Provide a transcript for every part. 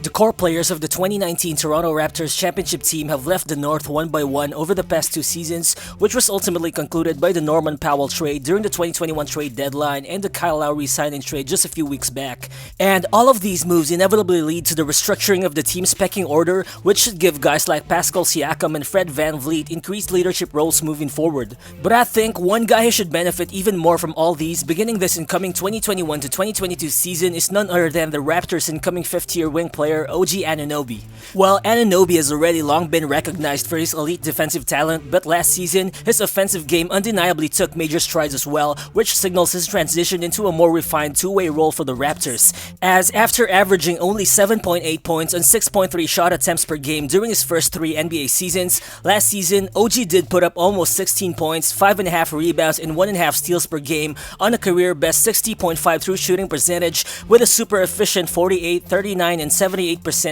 The core players of the 2019 Toronto Raptors championship team have left the North one by one over the past two seasons, which was ultimately concluded by the Norman Powell trade during the 2021 trade deadline and the Kyle Lowry signing trade just a few weeks back. And all of these moves inevitably lead to the restructuring of the team's pecking order, which should give guys like Pascal Siakam and VanVleet increased leadership roles moving forward. But I think one guy who should benefit even more from all these beginning this incoming 2021 to 2022 season is none other than the Raptors' incoming fifth-year wing player OG Anunoby. Well, Anunoby has already long been recognized for his elite defensive talent, but last season, his offensive game undeniably took major strides as well, which signals his transition into a more refined two-way role for the Raptors. As after averaging only 7.8 points on 6.3 shot attempts per game during his first three NBA seasons, last season, OG did put up almost 16 points, 5.5 rebounds, and 1.5 steals per game on a career-best 60.5 true shooting percentage with a super efficient 48, 39, and 78%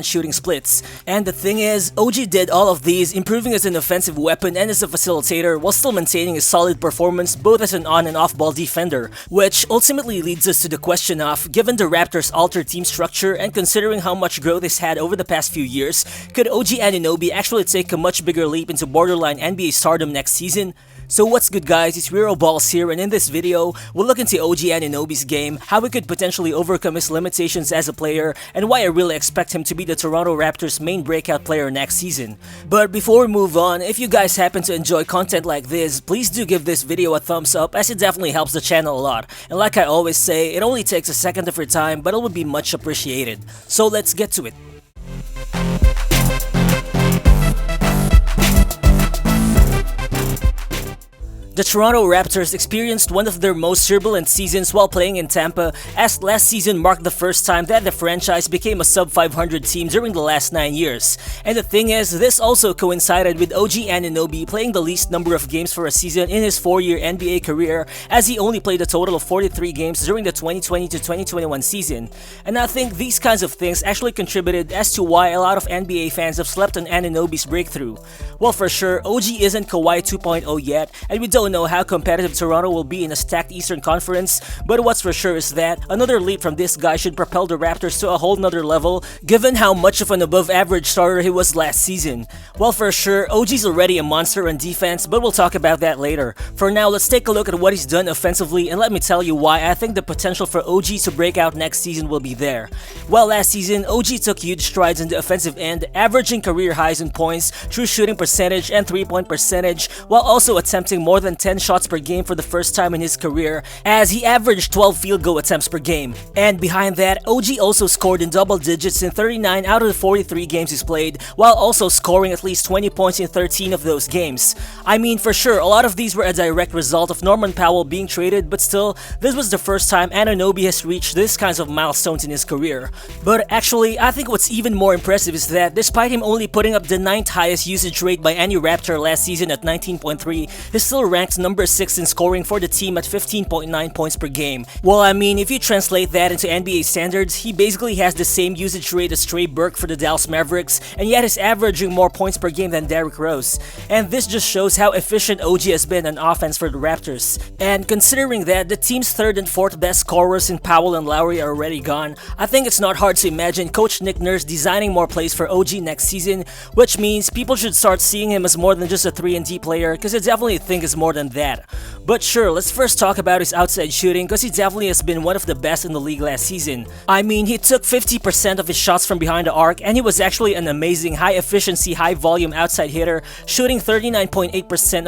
shooting splits. And the thing is, OG did all of these, improving as an offensive weapon and as a facilitator while still maintaining a solid performance both as an on and off ball defender, which ultimately leads us to the question of, given the Raptors' altered team structure and considering how much growth it's had over the past few years, could OG Anunoby actually take a much bigger leap into borderline NBA stardom next season? So what's good guys, it's Rero Balls here, and in this video, we'll look into OG Anunoby's game, how he could potentially overcome his limitations as a player, and why I really expect him to be the Toronto Raptors' main breakout player next season. But before we move on, if you guys happen to enjoy content like this, please do give this video a thumbs up as it definitely helps the channel a lot. And like I always say, it only takes a second of your time, but it would be much appreciated. So let's get to it. The Toronto Raptors experienced one of their most turbulent seasons while playing in Tampa, as last season marked the first time that the franchise became a sub-500 team during the last 9 years. And the thing is, this also coincided with OG Anunoby playing the least number of games for a season in his 4-year NBA career, as he only played a total of 43 games during the 2020 to 2021 season. And I think these kinds of things actually contributed as to why a lot of NBA fans have slept on Anunoby's breakthrough. Well, for sure, OG isn't Kawhi 2.0 yet, and we don't know how competitive Toronto will be in a stacked Eastern Conference, but what's for sure is that another leap from this guy should propel the Raptors to a whole nother level, given how much of an above-average starter he was last season. Well, for sure, OG's already a monster on defense, but we'll talk about that later. For now, let's take a look at what he's done offensively, and let me tell you why I think the potential for OG to break out next season will be there. Well, last season, OG took huge strides in the offensive end, averaging career highs in points, true shooting percentage, and three-point percentage, while also attempting more than 10 shots per game for the first time in his career, as he averaged 12 field goal attempts per game. And behind that, OG also scored in double digits in 39 out of the 43 games he's played, while also scoring at least 20 points in 13 of those games. I mean, for sure, a lot of these were a direct result of Norman Powell being traded, but still, this was the first time Anunoby has reached this kinds of milestones in his career. But actually, I think what's even more impressive is that despite him only putting up the 9th highest usage rate by any Raptor last season at 19.3, he still ranks number 6 in scoring for the team at 15.9 points per game. Well, I mean, if you translate that into NBA standards, he basically has the same usage rate as Trey Burke for the Dallas Mavericks, and yet is averaging more points per game than Derrick Rose. And this just shows how efficient OG has been on offense for the Raptors. And considering that the team's 3rd and 4th best scorers in Powell and Lowry are already gone, I think it's not hard to imagine Coach Nick Nurse designing more plays for OG next season, which means people should start seeing him as more than just a 3-and-D player, because I definitely think he's more than that. But sure, let's first talk about his outside shooting, because he definitely has been one of the best in the league last season. I mean, he took 50% of his shots from behind the arc, and he was actually an amazing high-efficiency, high-volume outside hitter, shooting 39.8%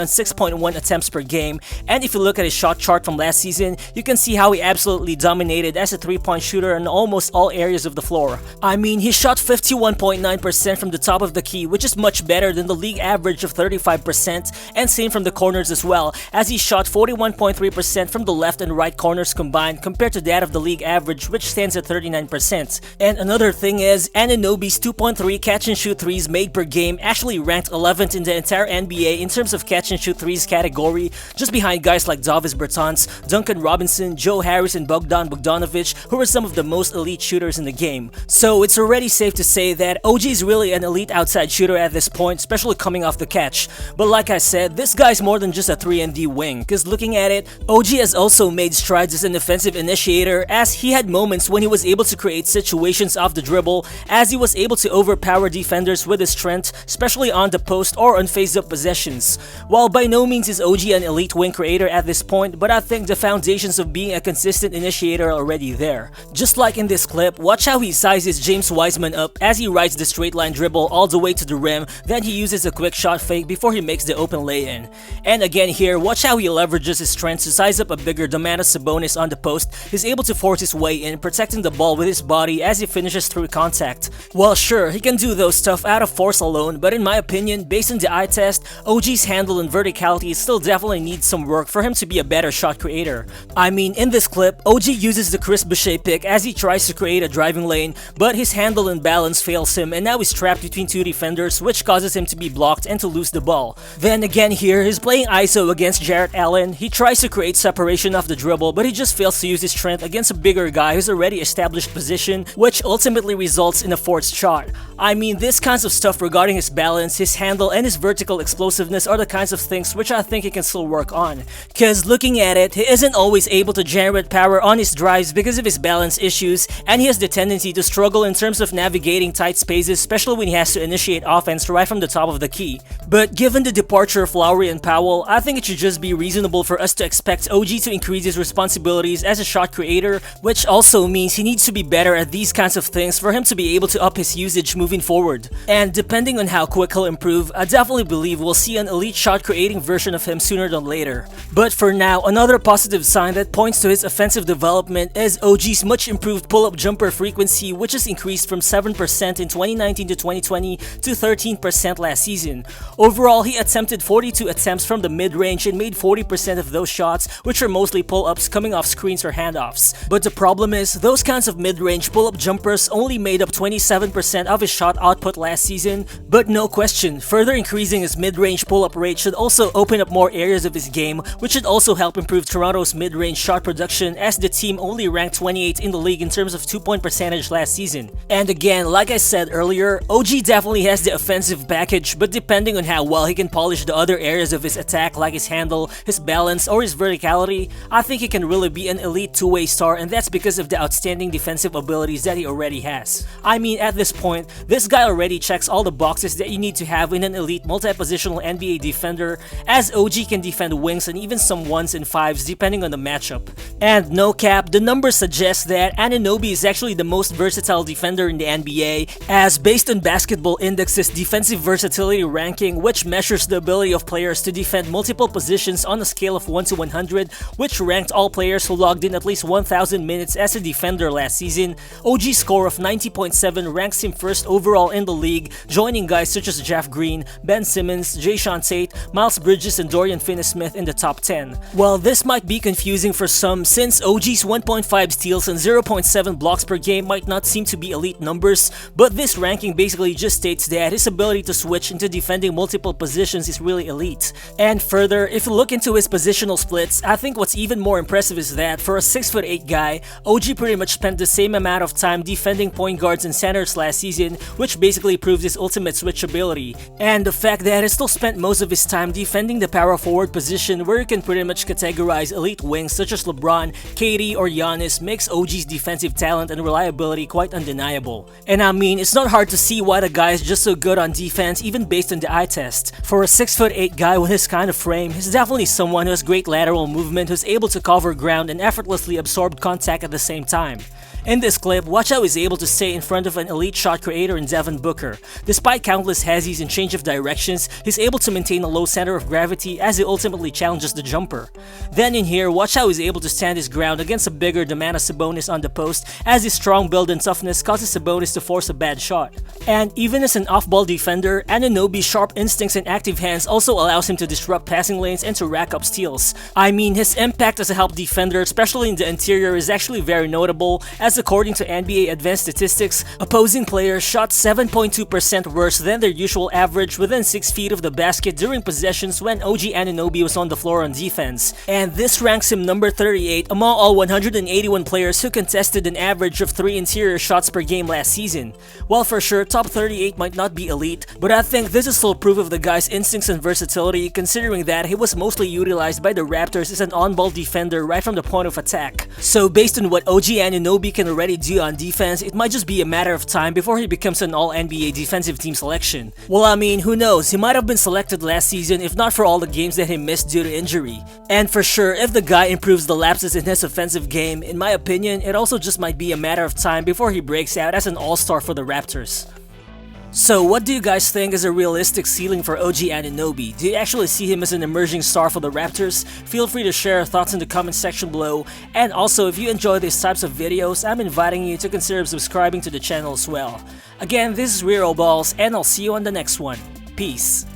on 6.1 attempts per game. And if you look at his shot chart from last season, you can see how he absolutely dominated as a 3-point shooter in almost all areas of the floor. I mean, he shot 51.9% from the top of the key, which is much better than the league average of 35%, and same from the corners as well, as he shot 41.3% from the left and right corners combined compared to that of the league average, which stands at 39%. And another thing is, Anunoby's 2.3 catch and shoot threes made per game actually ranked 11th in the entire NBA in terms of catch and shoot threes category, just behind guys like Davis Bertans, Duncan Robinson, Joe Harris, and Bogdan Bogdanovic, who are some of the most elite shooters in the game. So it's already safe to say that OG is really an elite outside shooter at this point, especially coming off the catch. But like I said, this guy's more than just a 3-and-D wing, cause looking at it, OG has also made strides as an offensive initiator, as he had moments when he was able to create situations off the dribble, as he was able to overpower defenders with his strength, especially on the post or on face-up possessions. While by no means is OG an elite wing creator at this point, but I think the foundations of being a consistent initiator are already there. Just like in this clip, watch how he sizes James Wiseman up as he rides the straight line dribble all the way to the rim, then he uses a quick shot fake before he makes the open lay-in. And again here, watch how he leverages his strength to size up a bigger Domantas Sabonis on the post. He's able to force his way in, protecting the ball with his body as he finishes through contact. Well, sure, he can do those stuff out of force alone, but in my opinion, based on the eye test, OG's handle and verticality still definitely needs some work for him to be a better shot creator. I mean, in this clip, OG uses the Chris Boucher pick as he tries to create a driving lane, but his handle and balance fails him, and now he's trapped between two defenders, which causes him to be blocked and to lose the ball. Then again here, he's playing ISO against Jarrett Allen. He tries to create separation off the dribble, but he just fails to use his strength against a bigger guy who's already established position, which ultimately results in a forced shot. I mean, this kinds of stuff regarding his balance, his handle, and his vertical explosiveness are the kinds of things which I think he can still work on. Cause looking at it, he isn't always able to generate power on his drives because of his balance issues, and he has the tendency to struggle in terms of navigating tight spaces, especially when he has to initiate offense right from the top of the key. But given the departure of Lowry and Powell, I think it should just be reasonable for us to expect OG to increase his responsibilities as a shot creator, which also means he needs to be better at these kinds of things for him to be able to up his usage moving forward. And depending on how quick he'll improve, I definitely believe we'll see an elite shot creating version of him sooner than later. But for now, another positive sign that points to his offensive development is OG's much improved pull-up jumper frequency, which has increased from 7% in 2019 to 2020 to 13% last season. Overall, he attempted 42 attempts from the mid-range and made 40% of those shots, which are mostly pull-ups coming off screens or handoffs. But the problem is, those kinds of mid-range pull-up jumpers only made up 27% of his shot output last season. But no question, further increasing his mid-range pull-up rate should also open up more areas of his game, which should also help improve Toronto's mid-range shot production, as the team only ranked 28th in the league in terms of 2-point percentage last season. And again, like I said earlier, OG definitely has the offensive package, but depending on how well he can polish the other areas of his attack like his handle, his balance, or his verticality, I think he can really be an elite two-way star, and that's because of the outstanding defensive abilities that he already has. I mean, at this point, this guy already checks all the boxes that you need to have in an elite multi-positional NBA defender, as OG can defend wings and even some 1s and 5s depending on the matchup. And no cap, the numbers suggest that Anunoby is actually the most versatile defender in the NBA, as based on Basketball Index's defensive versatility ranking, which measures the ability of players to defend multiple positions on a scale of 1 to 100, which ranked all players who logged in at least 1,000 minutes as a defender last season, OG's score of 90.7 ranks him first overall in the league, joining guys such as Jeff Green, Ben Simmons, Jayshawn Tate, Miles Bridges, and Dorian Finney-Smith in the top 10. Well, this might be confusing for some since OG's 1.5 steals and 0.7 blocks per game might not seem to be elite numbers, but this ranking basically just states that his ability to switch into defending multiple positions is really elite. And further, if you look into his positional splits, I think what's even more impressive is that for a 6'8" guy, OG pretty much spent the same amount of time defending point guards and centers last season, which basically proves his ultimate switch ability. And the fact that he still spent most of his time defending the power forward position, where you can pretty much categorize elite wings such as LeBron, KD, or Giannis, makes OG's defensive talent and reliability quite undeniable. And I mean, it's not hard to see why the guy is just so good on defense even based on the eye test. For a 6'8" guy with his kind of frame, he's definitely someone who has great lateral movement, who's able to cover ground and effortlessly absorb contact at the same time. In this clip, watch how he's able to stay in front of an elite shot creator in Devin Booker. Despite countless hezzies and change of directions, he's able to maintain a low center of gravity as he ultimately challenges the jumper. Then in here, watch how he's able to stand his ground against a bigger Domantas Sabonis on the post, as his strong build and toughness causes Sabonis to force a bad shot. And even as an off-ball defender, Anunoby's sharp instincts and active hands also allows him to disrupt passing lanes and to rack up steals. I mean, his impact as a help defender, especially in the interior, is actually very notable, as according to NBA Advanced Statistics, opposing players shot 7.2% worse than their usual average within 6 feet of the basket during possessions when OG Anunoby was on the floor on defense. And this ranks him number 38 among all 181 players who contested an average of 3 interior shots per game last season. While for sure, top 38 might not be elite, but I think this is still proof of the guy's instincts and versatility, considering that, he was mostly utilized by the Raptors as an on-ball defender right from the point of attack. So based on what OG Anunoby can already do on defense, it might just be a matter of time before he becomes an all-NBA defensive team selection. Well, I mean, who knows, he might have been selected last season if not for all the games that he missed due to injury. And for sure, if the guy improves the lapses in his offensive game, in my opinion, it also just might be a matter of time before he breaks out as an all-star for the Raptors. So what do you guys think is a realistic ceiling for OG Anunoby? Do you actually see him as an emerging star for the Raptors? Feel free to share your thoughts in the comment section below. And also, if you enjoy these types of videos, I'm inviting you to consider subscribing to the channel as well. Again, this is Real Balls, and I'll see you on the next one. Peace.